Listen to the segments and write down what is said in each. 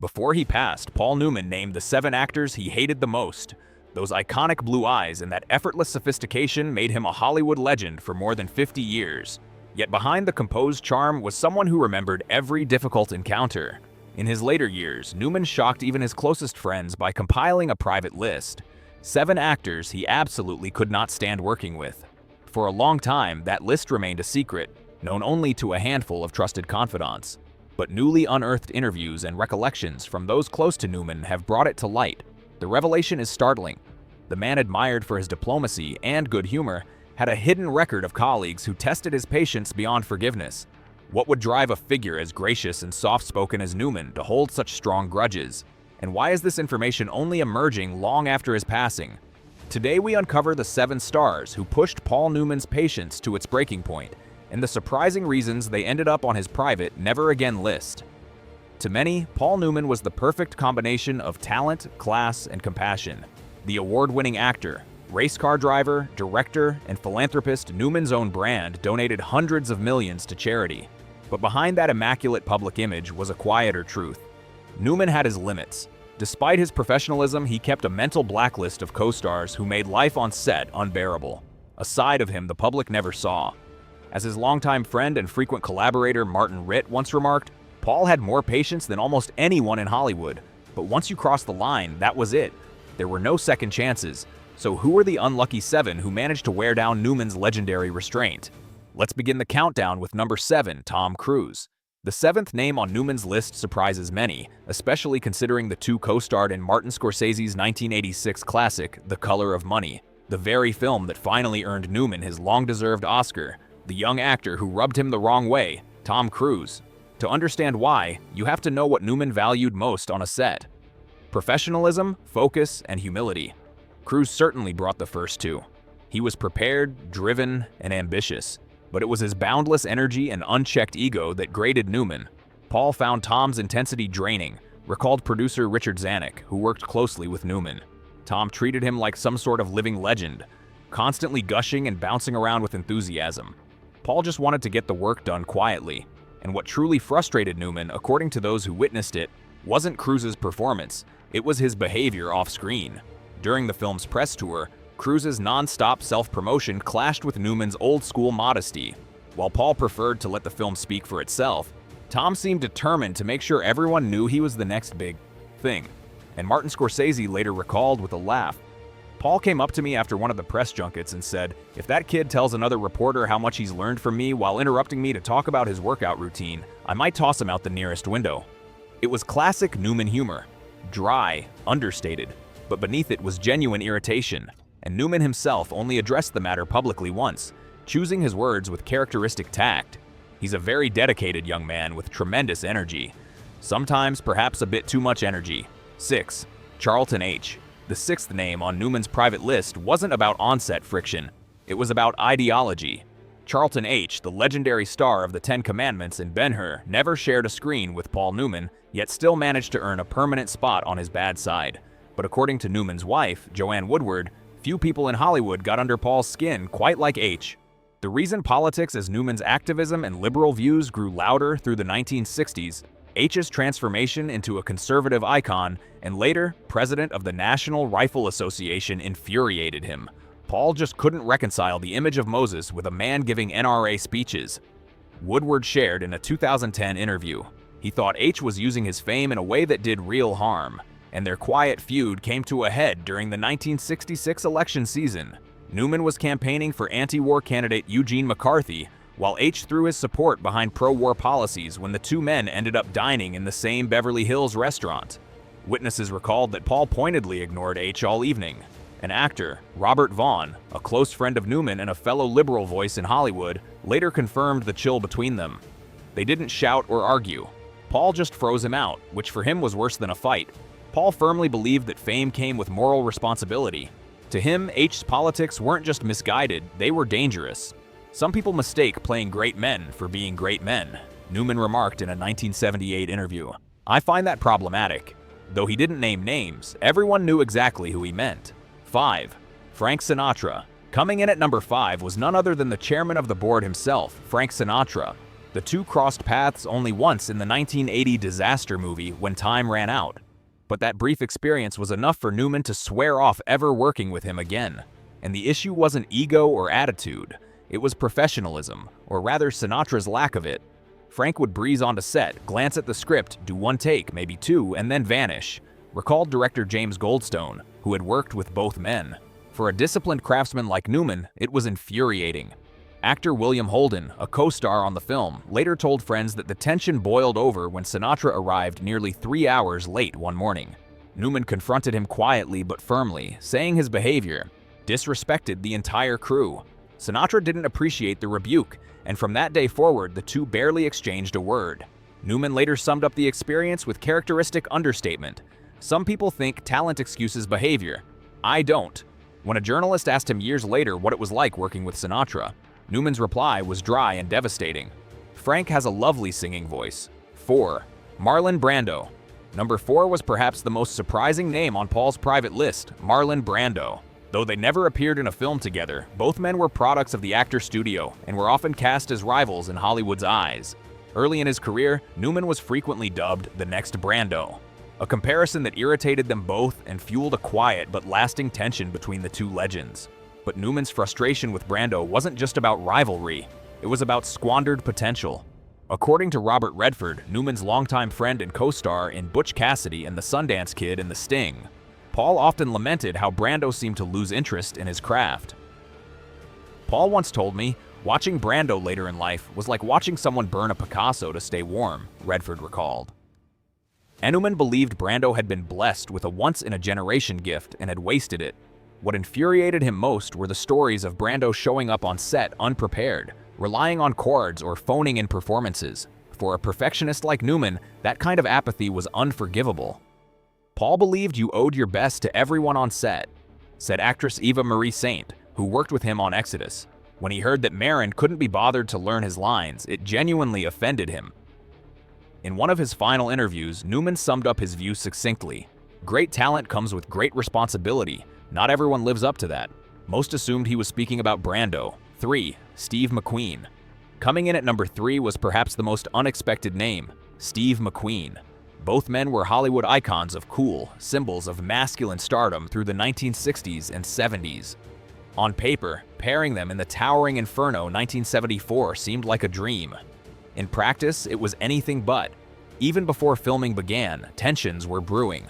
Before he passed, Paul Newman named the 7 actors he hated the most. Those iconic blue eyes and that effortless sophistication made him a Hollywood legend for more than 50 years. Yet behind the composed charm was someone who remembered every difficult encounter. In his later years, Newman shocked even his closest friends by compiling a private list. 7 actors he absolutely could not stand working with. For a long time, that list remained a secret, known only to a handful of trusted confidants. But newly unearthed interviews and recollections from those close to Newman have brought it to light. The revelation is startling. The man, admired for his diplomacy and good humor, had a hidden record of colleagues who tested his patience beyond forgiveness. What would drive a figure as gracious and soft-spoken as Newman to hold such strong grudges? And why is this information only emerging long after his passing? Today we uncover the 7 stars who pushed Paul Newman's patience to its breaking point, and the surprising reasons they ended up on his private never again list. To many, Paul Newman was the perfect combination of talent, class, and compassion. The award-winning actor, race car driver, director, and philanthropist, Newman's own brand donated hundreds of millions to charity. But behind that immaculate public image was a quieter truth. Newman had his limits. Despite his professionalism, he kept a mental blacklist of co-stars who made life on set unbearable. A side of him the public never saw. As his longtime friend and frequent collaborator Martin Ritt once remarked, Paul had more patience than almost anyone in Hollywood. But once you crossed the line, that was it. There were no second chances. So who were the unlucky 7 who managed to wear down Newman's legendary restraint? Let's begin the countdown with number 7, Tom Cruise. The 7th name on Newman's list surprises many, especially considering the 2 co-starred in Martin Scorsese's 1986 classic, The Color of Money, the very film that finally earned Newman his long-deserved Oscar. The young actor who rubbed him the wrong way, Tom Cruise. To understand why, you have to know what Newman valued most on a set. Professionalism, focus, and humility. Cruise certainly brought the first 2. He was prepared, driven, and ambitious, but it was his boundless energy and unchecked ego that grated Newman. Paul found Tom's intensity draining, recalled producer Richard Zanuck, who worked closely with Newman. Tom treated him like some sort of living legend, constantly gushing and bouncing around with enthusiasm. Paul just wanted to get the work done quietly, and what truly frustrated Newman, according to those who witnessed it, wasn't Cruise's performance, it was his behavior off-screen. During the film's press tour, Cruise's non-stop self-promotion clashed with Newman's old-school modesty. While Paul preferred to let the film speak for itself, Tom seemed determined to make sure everyone knew he was the next big thing. And Martin Scorsese later recalled with a laugh, "Paul came up to me after one of the press junkets and said, if that kid tells another reporter how much he's learned from me while interrupting me to talk about his workout routine, I might toss him out the nearest window." It was classic Newman humor. Dry, understated, but beneath it was genuine irritation, and Newman himself only addressed the matter publicly once, choosing his words with characteristic tact. He's a very dedicated young man with tremendous energy. Sometimes perhaps a bit too much energy. 6. Charlton H. The 6th name on Newman's private list wasn't about on-set friction. It was about ideology. Charlton H., the legendary star of the 10 Commandments and Ben-Hur, never shared a screen with Paul Newman, yet still managed to earn a permanent spot on his bad side. But according to Newman's wife, Joanne Woodward, few people in Hollywood got under Paul's skin quite like H. The reason politics as Newman's activism and liberal views grew louder through the 1960s, H's transformation into a conservative icon, and later, president of the National Rifle Association, infuriated him. Paul just couldn't reconcile the image of Moses with a man giving NRA speeches. Woodward shared in a 2010 interview. He thought H was using his fame in a way that did real harm, and their quiet feud came to a head during the 1966 election season. Newman was campaigning for anti-war candidate Eugene McCarthy, while H threw his support behind pro-war policies when the 2 men ended up dining in the same Beverly Hills restaurant. Witnesses recalled that Paul pointedly ignored H all evening. An actor, Robert Vaughn, a close friend of Newman and a fellow liberal voice in Hollywood, later confirmed the chill between them. They didn't shout or argue. Paul just froze him out, which for him was worse than a fight. Paul firmly believed that fame came with moral responsibility. To him, H's politics weren't just misguided, they were dangerous. Some people mistake playing great men for being great men, Newman remarked in a 1978 interview. I find that problematic. Though he didn't name names, everyone knew exactly who he meant. 5. Frank Sinatra. Coming in at number 5 was none other than the chairman of the board himself, Frank Sinatra. The two crossed paths only once in the 1980 disaster movie When Time Ran Out. But that brief experience was enough for Newman to swear off ever working with him again. And the issue wasn't ego or attitude, it was professionalism, or rather Sinatra's lack of it. Frank would breeze onto set, glance at the script, do one take, maybe two, and then vanish, recalled director James Goldstone, who had worked with both men. For a disciplined craftsman like Newman, it was infuriating. Actor William Holden, a co-star on the film, later told friends that the tension boiled over when Sinatra arrived nearly 3 hours late one morning. Newman confronted him quietly but firmly, saying his behavior disrespected the entire crew. Sinatra didn't appreciate the rebuke, and from that day forward, the two barely exchanged a word. Newman later summed up the experience with characteristic understatement. "Some people think talent excuses behavior. I don't." When a journalist asked him years later what it was like working with Sinatra, Newman's reply was dry and devastating. "Frank has a lovely singing voice." 4. Marlon Brando. Number 4 was perhaps the most surprising name on Paul's private list, Marlon Brando. Though they never appeared in a film together, both men were products of the actor studio and were often cast as rivals in Hollywood's eyes. Early in his career, Newman was frequently dubbed the next Brando, a comparison that irritated them both and fueled a quiet but lasting tension between the two legends. But Newman's frustration with Brando wasn't just about rivalry, it was about squandered potential. According to Robert Redford, Newman's longtime friend and co-star in Butch Cassidy and the Sundance Kid and The Sting, Paul often lamented how Brando seemed to lose interest in his craft. Paul once told me, "Watching Brando later in life was like watching someone burn a Picasso to stay warm," Redford recalled. Newman believed Brando had been blessed with a once-in-a-generation gift and had wasted it. What infuriated him most were the stories of Brando showing up on set unprepared, relying on chords or phoning in performances. For a perfectionist like Newman, that kind of apathy was unforgivable. "Paul believed you owed your best to everyone on set," said actress Eva Marie Saint, who worked with him on Exodus. When he heard that Marin couldn't be bothered to learn his lines, it genuinely offended him. In one of his final interviews, Newman summed up his view succinctly. "Great talent comes with great responsibility. Not everyone lives up to that." Most assumed he was speaking about Brando. 3. Steve McQueen. Coming in at number 3 was perhaps the most unexpected name, Steve McQueen. Both men were Hollywood icons of cool, symbols of masculine stardom through the 1960s and 70s. On paper, pairing them in the towering Inferno 1974 seemed like a dream. In practice, it was anything but. Even before filming began, tensions were brewing.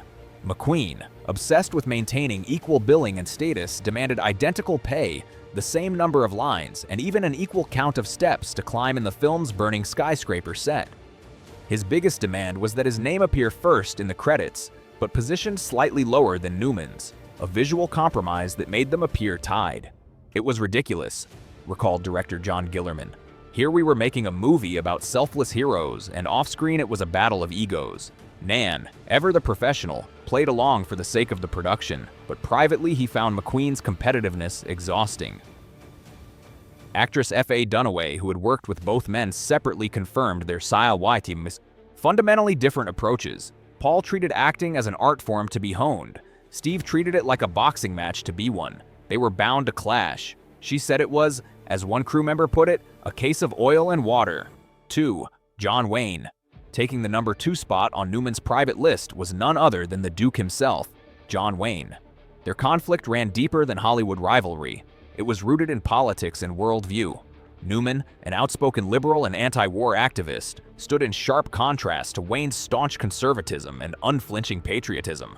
McQueen, obsessed with maintaining equal billing and status, demanded identical pay, the same number of lines, and even an equal count of steps to climb in the film's burning skyscraper set. His biggest demand was that his name appear first in the credits, but positioned slightly lower than Newman's, a visual compromise that made them appear tied. "It was ridiculous," recalled director John Gillerman. "Here we were making a movie about selfless heroes, and off-screen it was a battle of egos. Nan, ever the professional, played along for the sake of the production, but privately he found McQueen's competitiveness exhausting." Actress F.A. Dunaway, who had worked with both men separately, confirmed their fundamentally different approaches. Paul treated acting as an art form to be honed. Steve treated it like a boxing match to be one. They were bound to clash. She said it was, as one crew member put it, a case of oil and water. 2. John Wayne. Taking the number 2 spot on Newman's private list was none other than the Duke himself, John Wayne. Their conflict ran deeper than Hollywood rivalry. It was rooted in politics and worldview. Newman, an outspoken liberal and anti-war activist, stood in sharp contrast to Wayne's staunch conservatism and unflinching patriotism.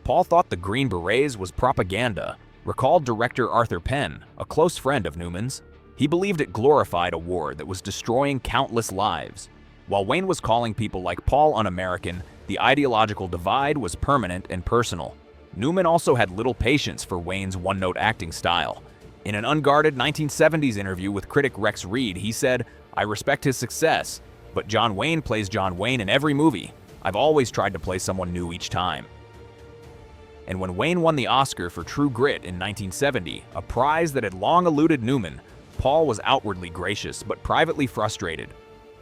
Paul thought the Green Berets was propaganda, recalled director Arthur Penn, a close friend of Newman's. He believed it glorified a war that was destroying countless lives. While Wayne was calling people like Paul un-American, the ideological divide was permanent and personal. Newman also had little patience for Wayne's one-note acting style. In an unguarded 1970s interview with critic Rex Reed, he said, "I respect his success, but John Wayne plays John Wayne in every movie. I've always tried to play someone new each time." And when Wayne won the Oscar for True Grit in 1970, a prize that had long eluded Newman, Paul was outwardly gracious but privately frustrated.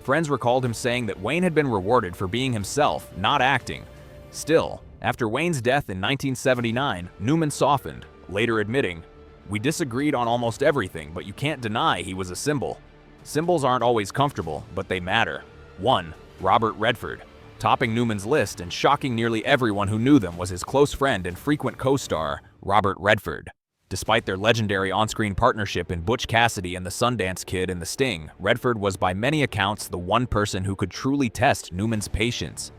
Friends recalled him saying that Wayne had been rewarded for being himself, not acting. Still, after Wayne's death in 1979, Newman softened, later admitting, "We disagreed on almost everything, but you can't deny he was a symbol." Symbols aren't always comfortable, but they matter. 1. Robert Redford. Topping Newman's list and shocking nearly everyone who knew them was his close friend and frequent co-star, Robert Redford. Despite their legendary on-screen partnership in Butch Cassidy and the Sundance Kid in The Sting, Redford was by many accounts the one person who could truly test Newman's patience.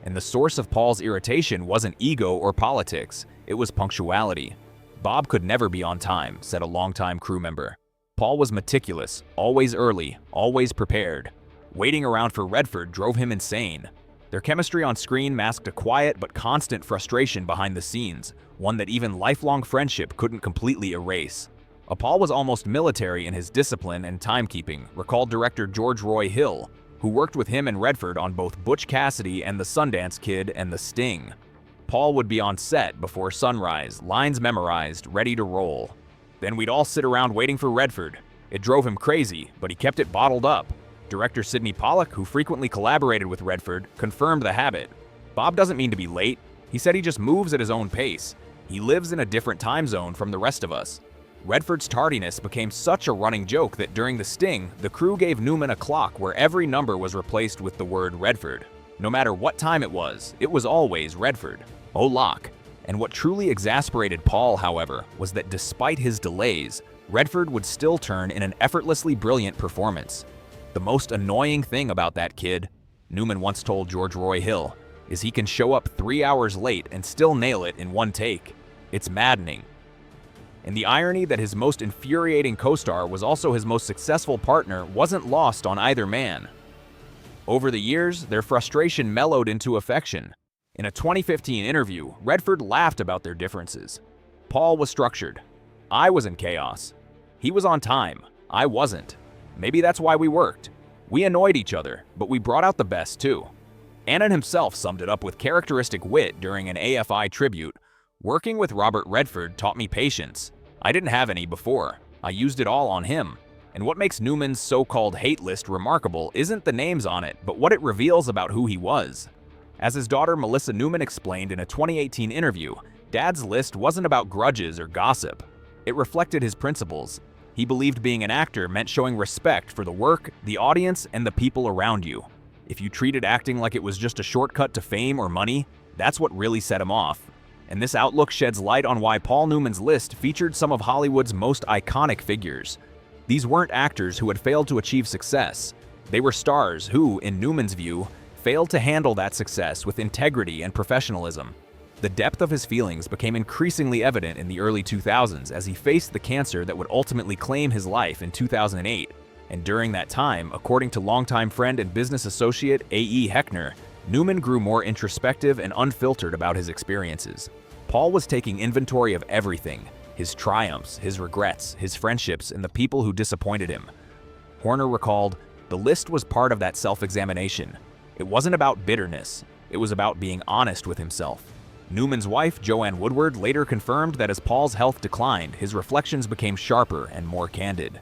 And the source of Paul's irritation wasn't ego or politics, it was punctuality. Bob could never be on time, said a longtime crew member. Paul was meticulous, always early, always prepared. Waiting around for Redford drove him insane. Their chemistry on screen masked a quiet but constant frustration behind the scenes, one that even lifelong friendship couldn't completely erase. Paul was almost military in his discipline and timekeeping, recalled director George Roy Hill, who worked with him and Redford on both Butch Cassidy and the Sundance Kid and The Sting. Paul would be on set before sunrise, lines memorized, ready to roll. Then we'd all sit around waiting for Redford. It drove him crazy, but he kept it bottled up. Director Sidney Pollack, who frequently collaborated with Redford, confirmed the habit. Bob doesn't mean to be late. He said he just moves at his own pace. He lives in a different time zone from the rest of us. Redford's tardiness became such a running joke that during The Sting, the crew gave Newman a clock where every number was replaced with the word Redford. No matter what time it was always Redford. Oh, lock. And what truly exasperated Paul, however, was that despite his delays, Redford would still turn in an effortlessly brilliant performance. The most annoying thing about that kid, Newman once told George Roy Hill, is he can show up 3 hours late and still nail it in one take. It's maddening. And the irony that his most infuriating co-star was also his most successful partner wasn't lost on either man. Over the years, their frustration mellowed into affection. In a 2015 interview, Redford laughed about their differences. Paul was structured. I was in chaos. He was on time. I wasn't. Maybe that's why we worked. We annoyed each other, but we brought out the best too. Annan himself summed it up with characteristic wit during an AFI tribute. Working with Robert Redford taught me patience. I didn't have any before. I used it all on him. And what makes Newman's so-called hate list remarkable isn't the names on it, but what it reveals about who he was. As his daughter Melissa Newman explained in a 2018 interview, Dad's list wasn't about grudges or gossip. It reflected his principles. He believed being an actor meant showing respect for the work, the audience, and the people around you. If you treated acting like it was just a shortcut to fame or money, that's what really set him off. And this outlook sheds light on why Paul Newman's list featured some of Hollywood's most iconic figures. These weren't actors who had failed to achieve success. They were stars who, in Newman's view, failed to handle that success with integrity and professionalism. The depth of his feelings became increasingly evident in the early 2000s as he faced the cancer that would ultimately claim his life in 2008. And during that time, according to longtime friend and business associate A.E. Heckner, Newman grew more introspective and unfiltered about his experiences. Paul was taking inventory of everything: his triumphs, his regrets, his friendships, and the people who disappointed him. Horner recalled, "The list was part of that self-examination. It wasn't about bitterness, it was about being honest with himself." Newman's wife, Joanne Woodward, later confirmed that as Paul's health declined, his reflections became sharper and more candid.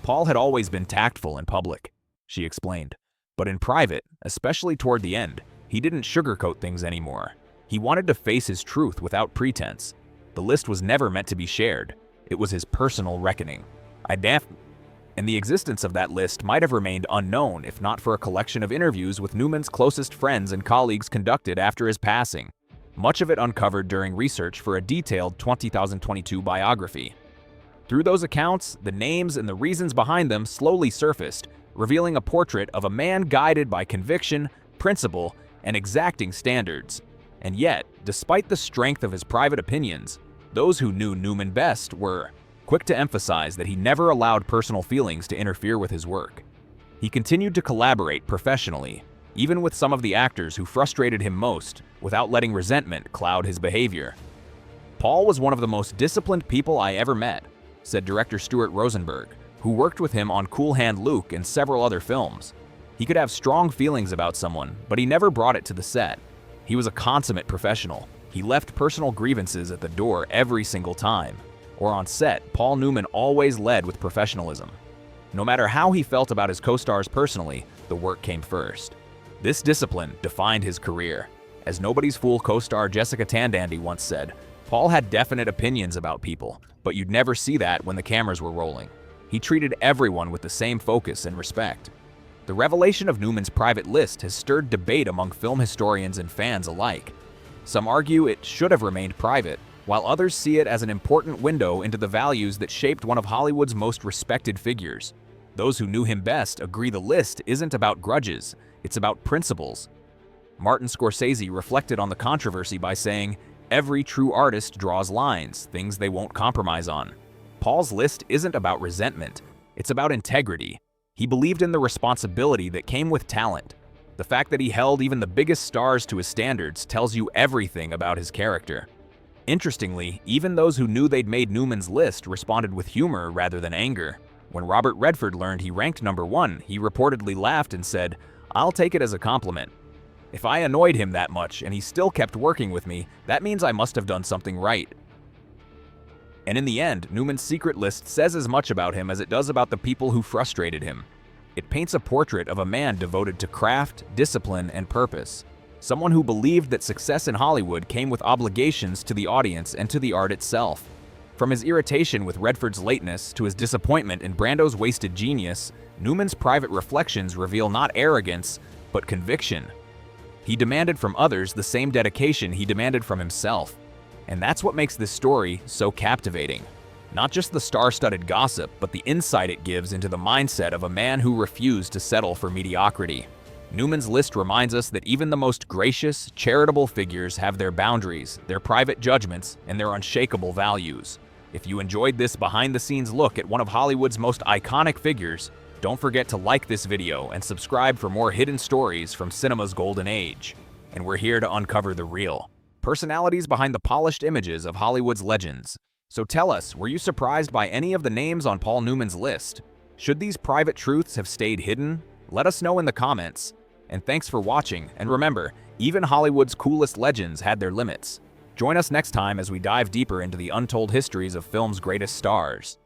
Paul had always been tactful in public, she explained, but in private, especially toward the end, he didn't sugarcoat things anymore. He wanted to face his truth without pretense. The list was never meant to be shared. It was his personal reckoning. And the existence of that list might have remained unknown if not for a collection of interviews with Newman's closest friends and colleagues conducted after his passing. Much of it uncovered during research for a detailed 2022 biography. Through those accounts, the names and the reasons behind them slowly surfaced, revealing a portrait of a man guided by conviction, principle, and exacting standards. And yet, despite the strength of his private opinions, those who knew Newman best were quick to emphasize that he never allowed personal feelings to interfere with his work. He continued to collaborate professionally, even with some of the actors who frustrated him most, without letting resentment cloud his behavior. "Paul was one of the most disciplined people I ever met," said director Stuart Rosenberg, who worked with him on Cool Hand Luke and several other films. He could have strong feelings about someone, but he never brought it to the set. He was a consummate professional. He left personal grievances at the door every single time. Or on set, Paul Newman always led with professionalism. No matter how he felt about his co-stars personally, the work came first. This discipline defined his career. As Nobody's Fool co-star Jessica Tandandy once said, Paul had definite opinions about people, but you'd never see that when the cameras were rolling. He treated everyone with the same focus and respect. The revelation of Newman's private list has stirred debate among film historians and fans alike. Some argue it should have remained private, while others see it as an important window into the values that shaped one of Hollywood's most respected figures. Those who knew him best agree the list isn't about grudges, it's about principles. Martin Scorsese reflected on the controversy by saying, "Every true artist draws lines, things they won't compromise on." Paul's list isn't about resentment, it's about integrity. He believed in the responsibility that came with talent. The fact that he held even the biggest stars to his standards tells you everything about his character. Interestingly, even those who knew they'd made Newman's list responded with humor rather than anger. When Robert Redford learned he ranked #1, he reportedly laughed and said, "I'll take it as a compliment. If I annoyed him that much and he still kept working with me, that means I must have done something right." And in the end, Newman's secret list says as much about him as it does about the people who frustrated him. It paints a portrait of a man devoted to craft, discipline, and purpose. Someone who believed that success in Hollywood came with obligations to the audience and to the art itself. From his irritation with Redford's lateness to his disappointment in Brando's wasted genius, Newman's private reflections reveal not arrogance, but conviction. He demanded from others the same dedication he demanded from himself. And that's what makes this story so captivating. Not just the star-studded gossip, but the insight it gives into the mindset of a man who refused to settle for mediocrity. Newman's list reminds us that even the most gracious, charitable figures have their boundaries, their private judgments, and their unshakable values. If you enjoyed this behind-the-scenes look at one of Hollywood's most iconic figures, don't forget to like this video and subscribe for more hidden stories from cinema's golden age. And we're here to uncover the real personalities behind the polished images of Hollywood's legends. So tell us, were you surprised by any of the names on Paul Newman's list? Should these private truths have stayed hidden? Let us know in the comments. And thanks for watching, and remember, even Hollywood's coolest legends had their limits. Join us next time as we dive deeper into the untold histories of film's greatest stars.